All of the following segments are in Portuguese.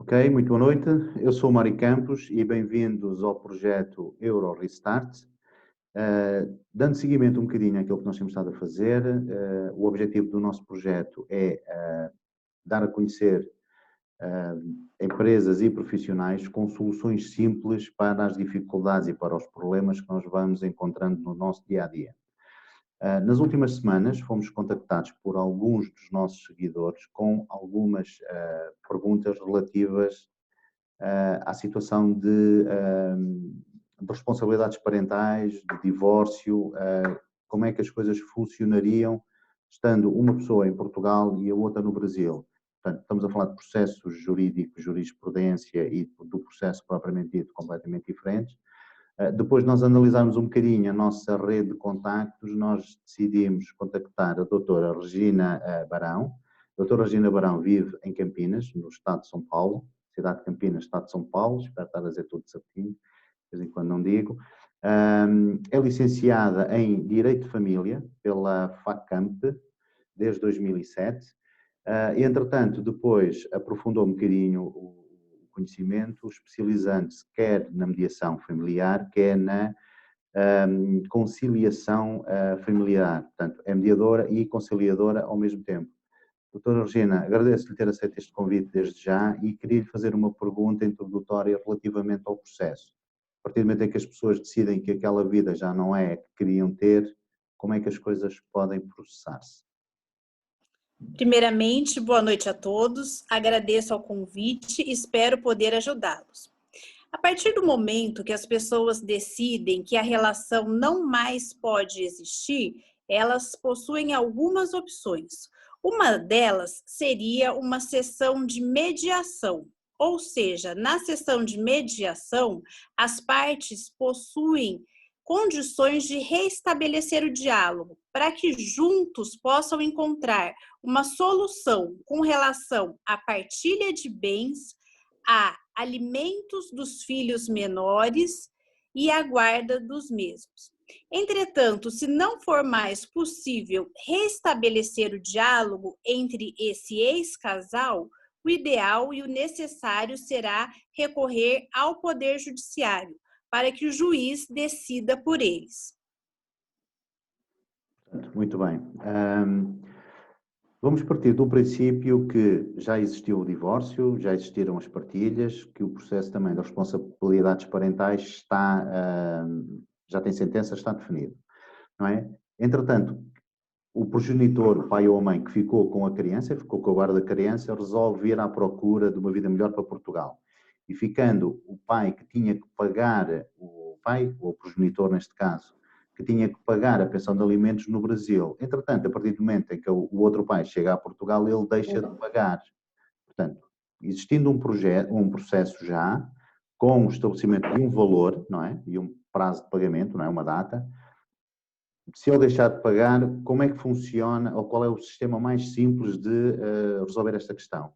Ok, muito boa noite. Eu sou o Mário Campos e bem-vindos ao projeto Euro Restart. Dando seguimento um bocadinho àquilo que nós temos estado a fazer, o objetivo do nosso projeto é dar a conhecer empresas e profissionais com soluções simples para as dificuldades e para os problemas que nós vamos encontrando no nosso dia-a-dia. Nas últimas semanas fomos contactados por alguns dos nossos seguidores com algumas perguntas relativas à situação de responsabilidades parentais, de divórcio, como é que as coisas funcionariam estando uma pessoa em Portugal e a outra no Brasil. Portanto, estamos a falar de processos jurídicos, jurisprudência e do processo propriamente dito completamente diferentes. Depois de nós analisarmos um bocadinho a nossa rede de contactos, nós decidimos contactar a doutora Regina Barão. A doutora Regina Barão vive em Campinas, no estado de São Paulo, cidade de Campinas, estado de São Paulo, espero estar a dizer tudo certinho, de vez em quando não digo. É licenciada em Direito de Família pela FACAMP desde 2007. Entretanto, depois aprofundou um bocadinho o conhecimento, especializando-se quer na mediação familiar, quer na conciliação familiar. Portanto, é mediadora e conciliadora ao mesmo tempo. Doutora Regina, agradeço-lhe ter aceito este convite desde já e queria-lhe fazer uma pergunta introdutória relativamente ao processo. A partir do momento em que as pessoas decidem que aquela vida já não é a que queriam ter, como é que as coisas podem processar-se? Primeiramente, boa noite a todos. Agradeço ao convite e espero poder ajudá-los. A partir do momento que as pessoas decidem que a relação não mais pode existir, elas possuem algumas opções. Uma delas seria uma sessão de mediação, ou seja, na sessão de mediação, as partes possuem condições de reestabelecer o diálogo, para que juntos possam encontrar uma solução com relação à partilha de bens, a alimentos dos filhos menores e a guarda dos mesmos. Entretanto, se não for mais possível restabelecer o diálogo entre esse ex-casal, o ideal e o necessário será recorrer ao Poder Judiciário, para que o juiz decida por eles. Muito bem. Vamos partir do princípio que já existiu o divórcio, já existiram as partilhas, que o processo também das responsabilidades parentais já tem sentença, está definido, não é? Entretanto, o progenitor, o pai ou a mãe que ficou com a criança, ficou com a guarda da criança, resolve vir à procura de uma vida melhor para Portugal. E ficando o pai que tinha que pagar, o pai, ou o progenitor neste caso, que tinha que pagar a pensão de alimentos no Brasil. Entretanto, a partir do momento em que o outro pai chega a Portugal, ele deixa de pagar. Portanto, existindo um processo já, com o estabelecimento de um valor, não é? E um prazo de pagamento, não é? Uma data. Se ele deixar de pagar, como é que funciona, ou qual é o sistema mais simples de resolver esta questão?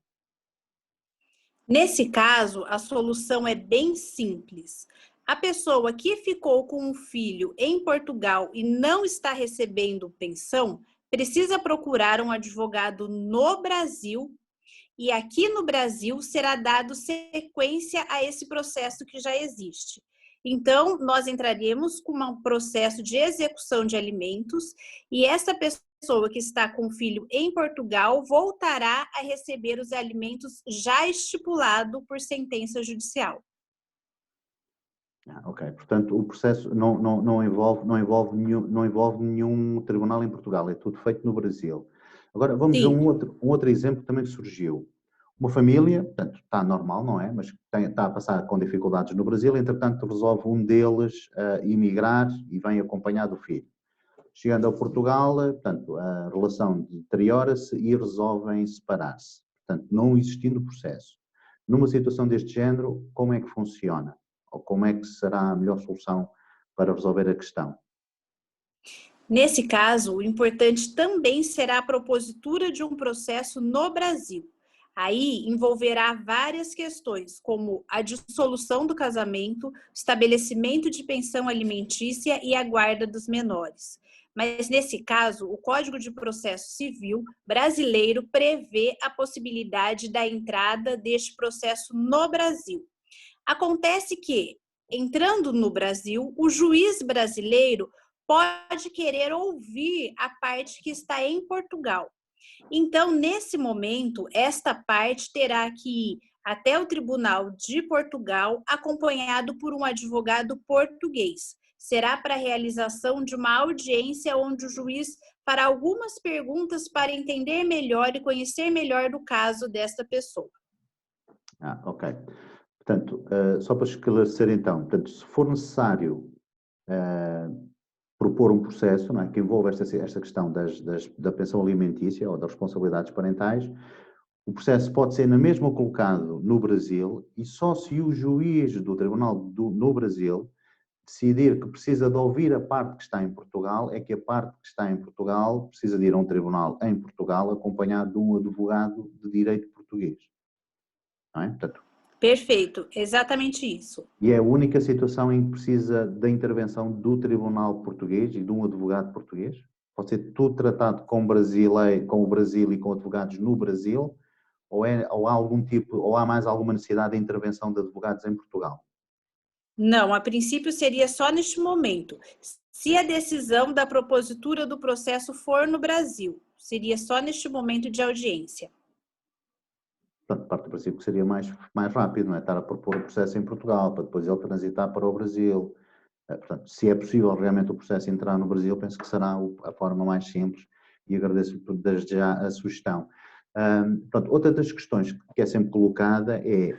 Nesse caso, a solução é bem simples. A pessoa que ficou com um filho em Portugal e não está recebendo pensão, precisa procurar um advogado no Brasil e aqui no Brasil será dado sequência a esse processo que já existe. Então, nós entraremos com um processo de execução de alimentos e essa pessoa que está com o filho em Portugal voltará a receber os alimentos já estipulado por sentença judicial. Ok, portanto o processo não envolve nenhum tribunal em Portugal, é tudo feito no Brasil. Agora vamos a um outro exemplo também que surgiu. Uma família, portanto está normal, não é? Mas está a passar com dificuldades no Brasil, entretanto resolve um deles emigrar e vem acompanhado do filho. Chegando a Portugal, portanto a relação deteriora-se e resolvem separar-se. Portanto, não existindo processo. Numa situação deste género, como é que funciona? Ou como é que será a melhor solução para resolver a questão? Nesse caso, o importante também será a propositura de um processo no Brasil. Aí envolverá várias questões, como a dissolução do casamento, estabelecimento de pensão alimentícia e a guarda dos menores. mas nesse caso, o Código de Processo Civil brasileiro prevê a possibilidade da entrada deste processo no Brasil. Acontece que, entrando no Brasil, o juiz brasileiro pode querer ouvir a parte que está em Portugal. Então, nesse momento, esta parte terá que ir até o Tribunal de Portugal, acompanhado por um advogado português. Será para a realização de uma audiência onde o juiz fará algumas perguntas para entender melhor e conhecer melhor do caso desta pessoa. Ok. Portanto, só para esclarecer então, portanto, se for necessário propor um processo, não é, que envolve esta questão da pensão alimentícia ou das responsabilidades parentais, o processo pode ser na mesma colocado no Brasil e só se o juiz do tribunal no Brasil decidir que precisa de ouvir a parte que está em Portugal, é que a parte que está em Portugal precisa de ir a um tribunal em Portugal acompanhado de um advogado de direito português. Não é? Portanto, perfeito, exatamente isso. E é a única situação em que precisa da intervenção do tribunal português e de um advogado português? Pode ser tudo tratado com o Brasil e com advogados no Brasil? Ou há mais alguma necessidade de intervenção de advogados em Portugal? Não, a princípio seria só neste momento. Se a decisão da propositura do processo for no Brasil, seria só neste momento de audiência. Portanto, parte do princípio que seria mais rápido, não é? Estar a propor o processo em Portugal, para depois ele transitar para o Brasil. Portanto, se é possível realmente o processo entrar no Brasil, penso que será a forma mais simples e agradeço desde já a sugestão. Pronto, outra das questões que é sempre colocada é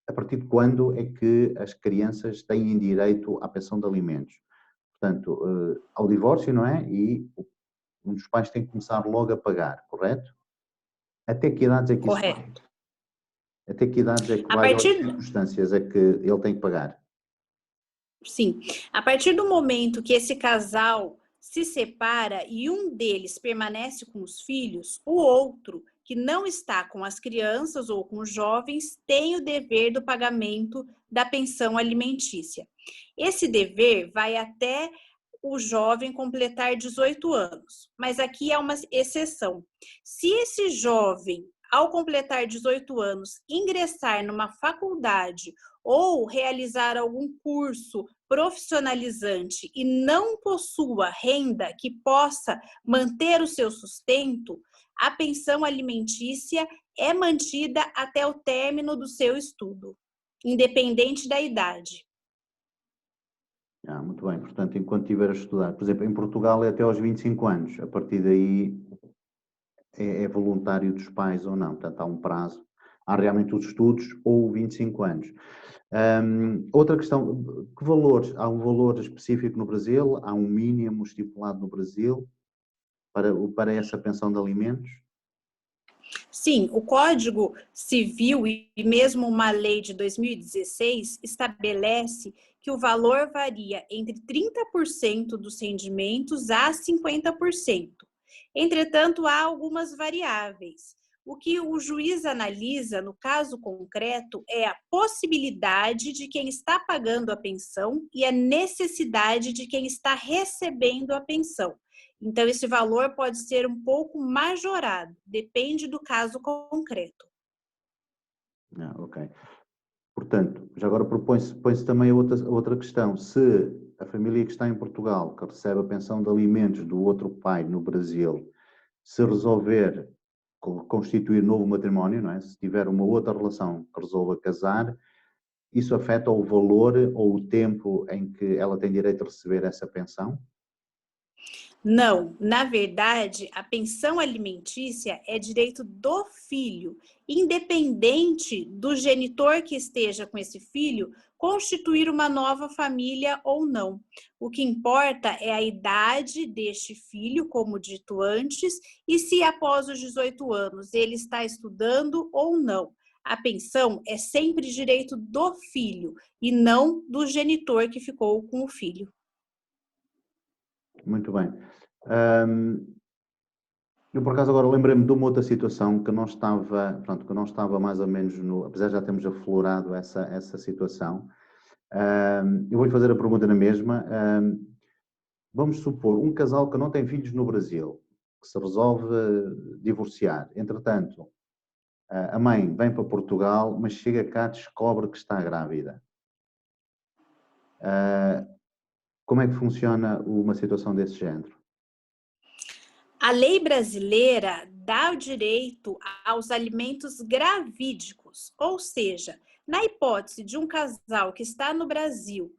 a partir de quando é que as crianças têm direito à pensão de alimentos? Portanto, ao divórcio, não é? E um dos pais tem que começar logo a pagar, correto? Até que idades é que isso vai? Correto. Até que idades é que A vai, ou que partir, circunstâncias é que ele tem que pagar? sim, a partir do momento que esse casal se separa e um deles permanece com os filhos, o outro, que não está com as crianças ou com os jovens, tem o dever do pagamento da pensão alimentícia. Esse dever vai até o jovem completar 18 anos, mas aqui é uma exceção. Se esse jovem, ao completar 18 anos, ingressar numa faculdade ou realizar algum curso profissionalizante e não possua renda que possa manter o seu sustento, a pensão alimentícia é mantida até o término do seu estudo, independente da idade. Muito bem, portanto, enquanto estiver a estudar, por exemplo, em Portugal é até aos 25 anos, a partir daí é voluntário dos pais ou não, portanto há um prazo, há realmente os estudos ou 25 anos. Outra questão, que valores? Há um valor específico no Brasil? Há um mínimo estipulado no Brasil para essa pensão de alimentos? Sim, o Código Civil e mesmo uma lei de 2016 estabelece que o valor varia entre 30% dos rendimentos a 50%. Entretanto, há algumas variáveis. O que o juiz analisa no caso concreto é a possibilidade de quem está pagando a pensão e a necessidade de quem está recebendo a pensão. Então, esse valor pode ser um pouco majorado, depende do caso concreto. Ok. Portanto, já agora põe-se também outra questão. Se a família que está em Portugal, que recebe a pensão de alimentos do outro pai no Brasil, se resolver constituir novo matrimónio, não é? Se tiver uma outra relação que resolva casar, isso afeta o valor ou o tempo em que ela tem direito a receber essa pensão? Não, na verdade, a pensão alimentícia é direito do filho, independente do genitor que esteja com esse filho constituir uma nova família ou não. O que importa é a idade deste filho, como dito antes, e se após os 18 anos ele está estudando ou não. A pensão é sempre direito do filho e não do genitor que ficou com o filho. Muito bem. Eu, por acaso, agora lembrei-me de uma outra situação que não estava, pronto, que não estava mais ou menos apesar de já termos aflorado essa situação. Eu vou-lhe fazer a pergunta na mesma. vamos supor, um casal que não tem filhos no Brasil, que se resolve divorciar. Entretanto, a mãe vem para Portugal, mas chega cá e descobre que está grávida. Como é que funciona uma situação desse género? A lei brasileira dá o direito aos alimentos gravídicos, ou seja, na hipótese de um casal que está no Brasil,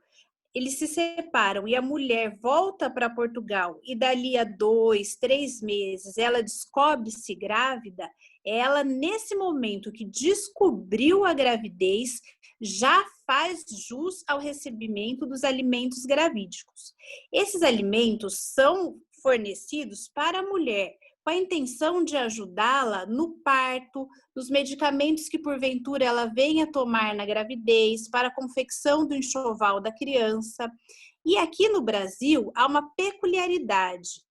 eles se separam e a mulher volta para Portugal e dali a 2, 3 meses ela descobre-se grávida, ela, nesse momento que descobriu a gravidez, já faz jus ao recebimento dos alimentos gravídicos. Esses alimentos são fornecidos para a mulher com a intenção de ajudá-la no parto, nos medicamentos que porventura ela venha tomar na gravidez, para a confecção do enxoval da criança. E aqui no Brasil há uma peculiaridade.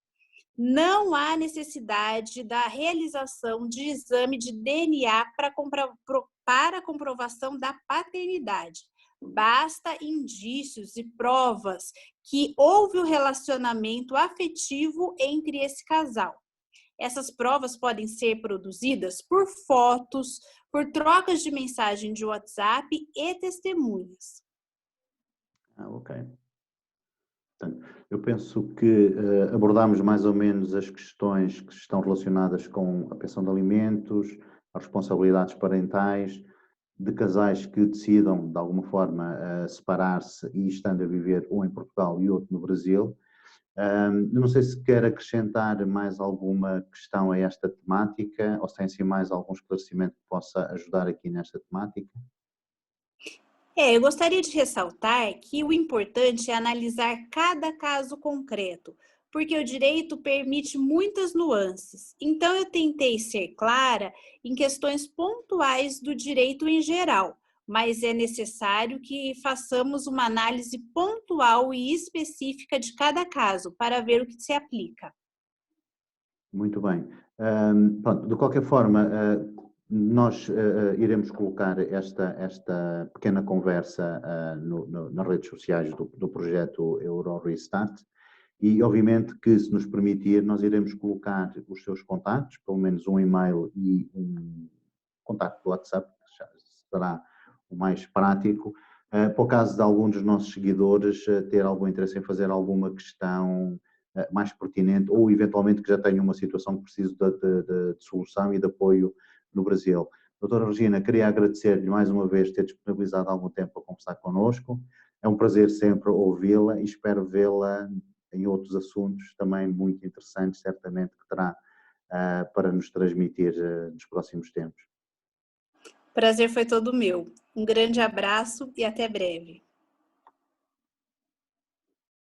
Não há necessidade da realização de exame de DNA para comprovação da paternidade. Basta indícios e provas que houve o relacionamento afetivo entre esse casal. Essas provas podem ser produzidas por fotos, por trocas de mensagem de WhatsApp e testemunhas. Ok. Portanto, eu penso que abordámos mais ou menos as questões que estão relacionadas com a pensão de alimentos, as responsabilidades parentais, de casais que decidam, de alguma forma, separar-se e estando a viver um em Portugal e outro no Brasil. Eu não sei se quer acrescentar mais alguma questão a esta temática ou se tem assim mais algum esclarecimento que possa ajudar aqui nesta temática. Eu gostaria de ressaltar que o importante é analisar cada caso concreto, porque o direito permite muitas nuances. Então, eu tentei ser clara em questões pontuais do direito em geral, mas é necessário que façamos uma análise pontual e específica de cada caso para ver o que se aplica. Muito bem. Pronto, de qualquer forma, nós iremos colocar esta pequena conversa nas redes sociais do projeto Euro Restart e, obviamente, que se nos permitir, nós iremos colocar os seus contactos, pelo menos um e-mail e um contacto do WhatsApp, que já será o mais prático, para o caso de algum dos nossos seguidores ter algum interesse em fazer alguma questão mais pertinente ou eventualmente que já tenha uma situação que precise de solução e de apoio no Brasil. Doutora Regina, queria agradecer-lhe mais uma vez ter disponibilizado algum tempo para conversar connosco. É um prazer sempre ouvi-la e espero vê-la em outros assuntos também muito interessantes, certamente que terá para nos transmitir nos próximos tempos. Prazer foi todo meu. Um grande abraço e até breve.